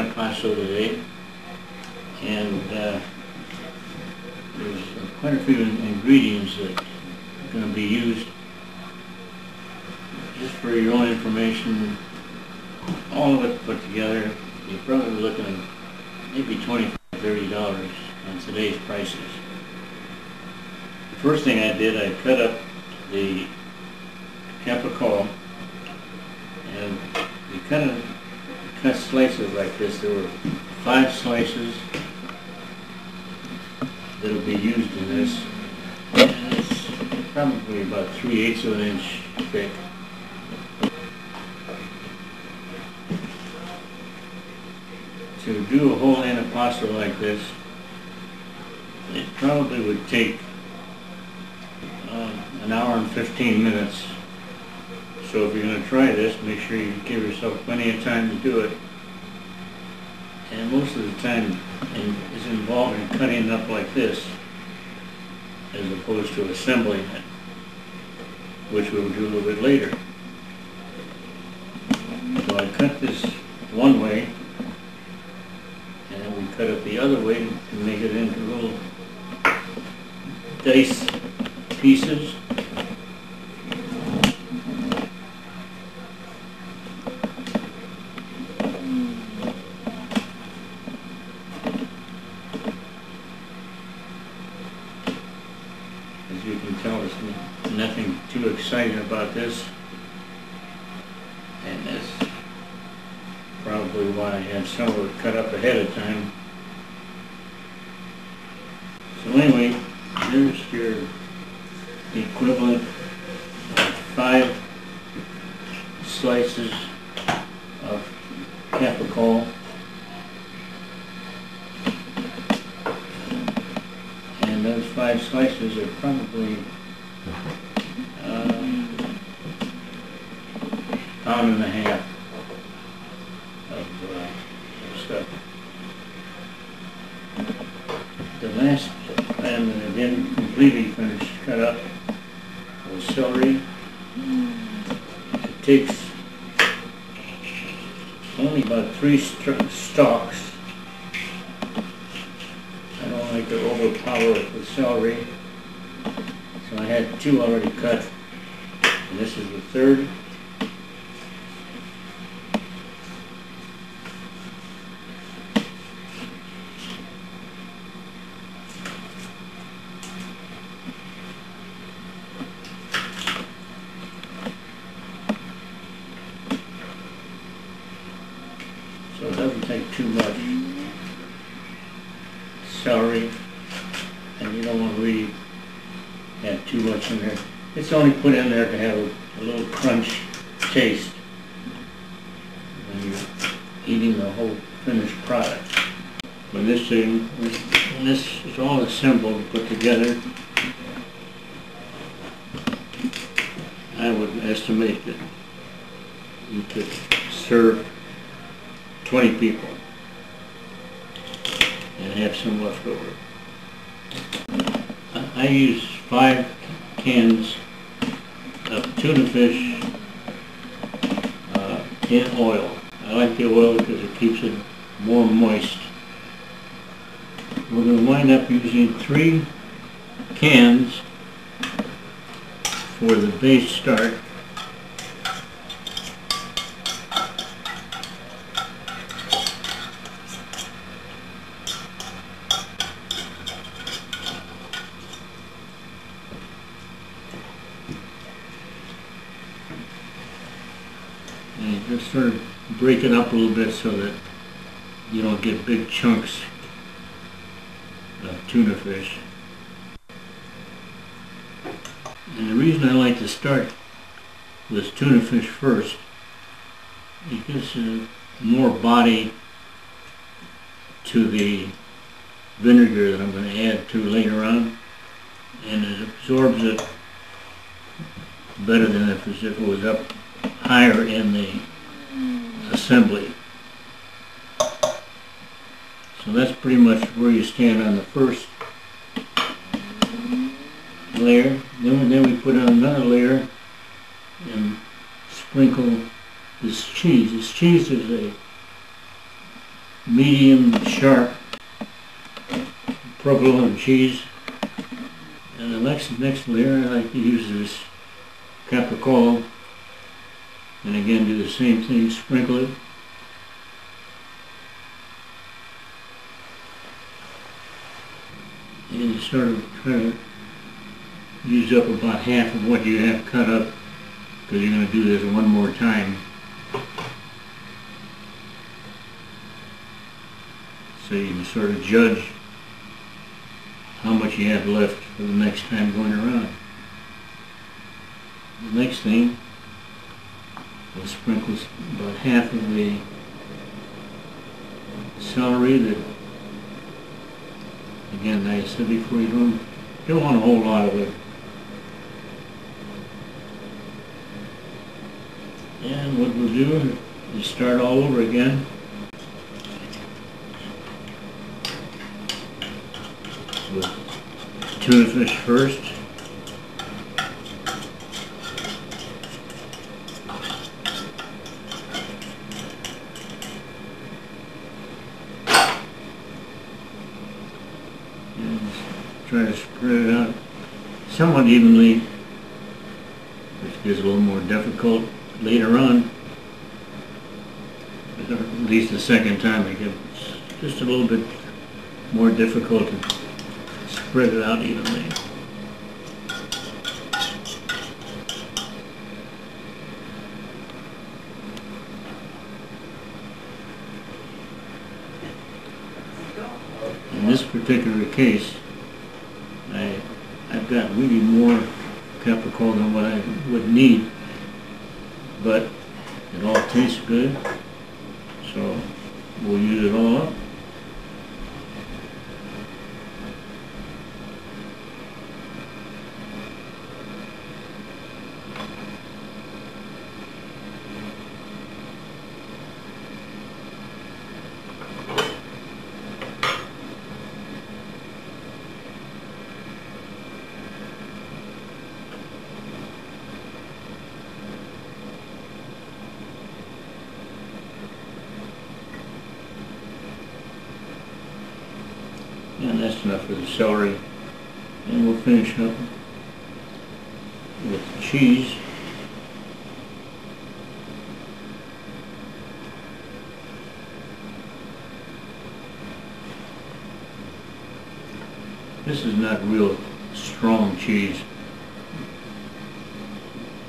Antipasto today, and there's quite a few ingredients that are going to be used. Just for your own information, all of it put together, you're probably looking at maybe $25 to $30 on today's prices. The first thing I did, I cut up the capicola, and you cut slices like this. There were 5 slices that will be used in this, and it's probably about 3/8 of an inch thick. To do a whole antipasto like this, it probably would take an hour and 15 minutes. So if you're going to try this, make sure you give yourself plenty of time to do it. And most of the time is involved in cutting it up like this, as opposed to assembling it, which we'll do a little bit later. So I cut this one way, and then we cut it the other way to make it into little dice pieces. As you can tell, there's nothing too exciting about this, and that's probably why I had some of it cut up ahead of time. So anyway, there's your equivalent of 5 slices of capicola, and those 5 slices are probably pound and a half of stuff. The last item that I didn't completely finish cut up was celery. It takes only about 3 stalks. I don't like to overpower it with celery, so I had 2 already cut, and this is the 3rd. So it doesn't take too much celery, and you don't want to really have too much in there. It's only put in there to have a little crunch taste when you're eating the whole finished product. When this is all assembled and put together, I would estimate that you could serve 20 people and have some left over. I use 5 cans of tuna fish in oil. I like the oil because it keeps it more moist. We're going to wind up using 3 cans for the base start. And just sort of break it up a little bit so that you don't get big chunks of tuna fish. And the reason I like to start with tuna fish first, it gives more body to the vinegar that I'm going to add to later on, and it absorbs it better than if it was up higher in the assembly. So that's pretty much where you stand on the first layer. Then we put on another layer and sprinkle this cheese. This cheese is a medium sharp provolone cheese. And the next layer I like to use this capicola, and again do the same thing, sprinkle it. And you sort of try to use up about half of what you have cut up, because you're going to do this one more time. So you can sort of judge how much you have left for the next time going around. The next thing, we'll sprinkle about half of the celery that, again, I said before, you don't want a whole lot of it. And what we'll do is start all over again. With tuna fish first. And try to spread it out somewhat evenly, which gets a little more difficult later on. At least the second time it gets just a little bit more difficult to spread it out evenly. In this particular case, I've got really more capicola than what I would need, but it all tastes good, so we'll use it all up. And that's enough for the celery. And we'll finish up with the cheese. This is not real strong cheese.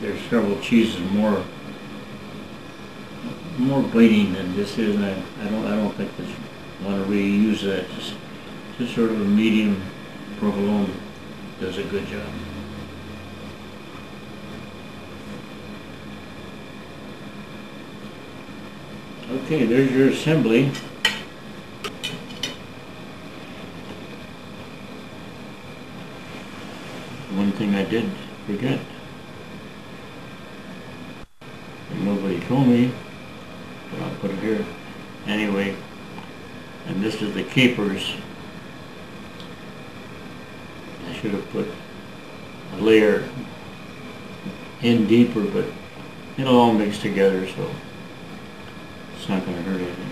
There's several cheeses more biting than this is, and I don't think this want to really use that. Just sort of a medium provolone does a good job. Okay, there's your assembly. One thing I did forget, and nobody told me, but I'll put it here anyway, and this is the capers. I should have put a layer in deeper, but it'll all mix together, so it's not going to hurt anything.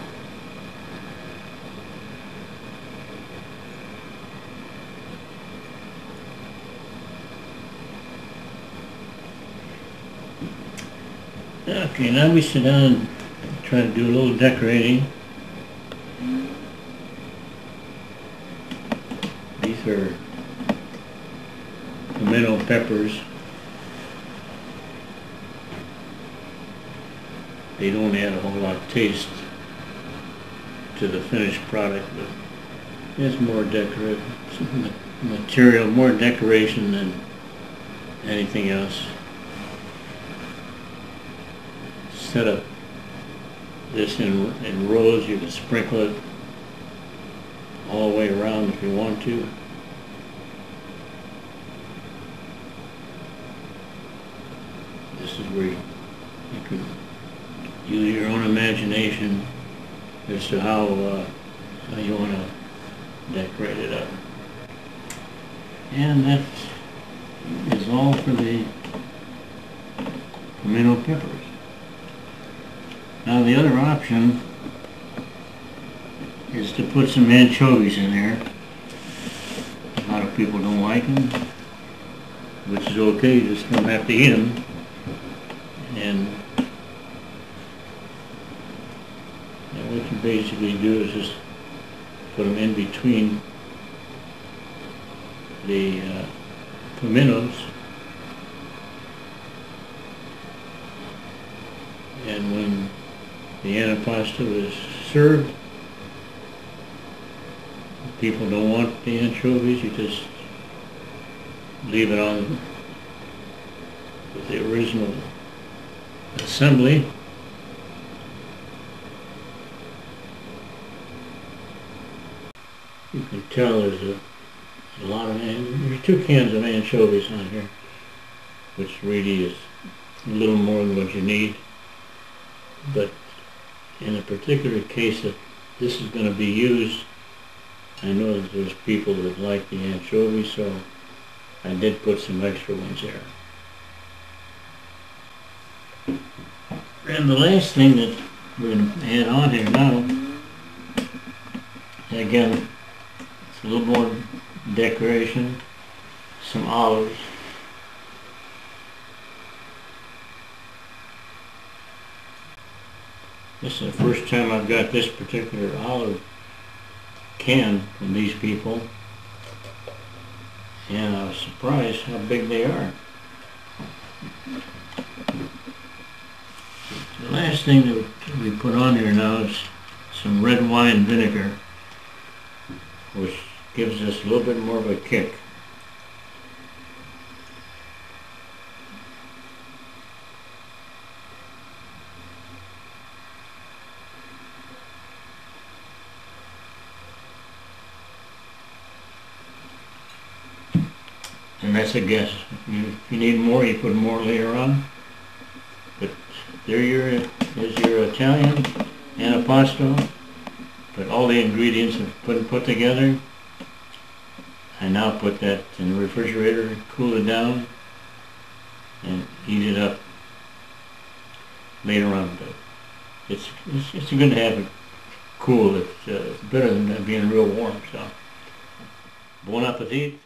Okay, now we sit down and try to do a little decorating. These are pimento peppers. They don't add a whole lot of taste to the finished product, but it's more decorative material, more decoration than anything else. Set up this in rows. You can sprinkle it all the way around if you want to. This is where you can use your own imagination as to how you want to decorate it up. And that is all for the pimento peppers. Now the other option is to put some anchovies in there. A lot of people don't like them, which is okay, you just don't have to eat them. And what you basically do is just put them in between the pimentos, and when the antipasto is served, people don't want the anchovies, you just leave it on with the original assembly. You can tell there's a lot of, there's 2 cans of anchovies on here, which really is a little more than what you need. But in a particular case that this is going to be used, I know that there's people that like the anchovies, so I did put some extra ones there. And the last thing that we're going to add on here now, again, it's a little more decoration, some olives. This is the first time I've got this particular olive can from these people, and I was surprised how big they are. The last thing that we put on here now is some red wine vinegar, which gives us a little bit more of a kick. And that's a guess. If you need more, you put more later on. But there is your Italian antipasto. Put all the ingredients and put together. I now put that in the refrigerator, cool it down, and heat it up later on. But it's good to have it cool. It's better than being real warm. So, bon appetit.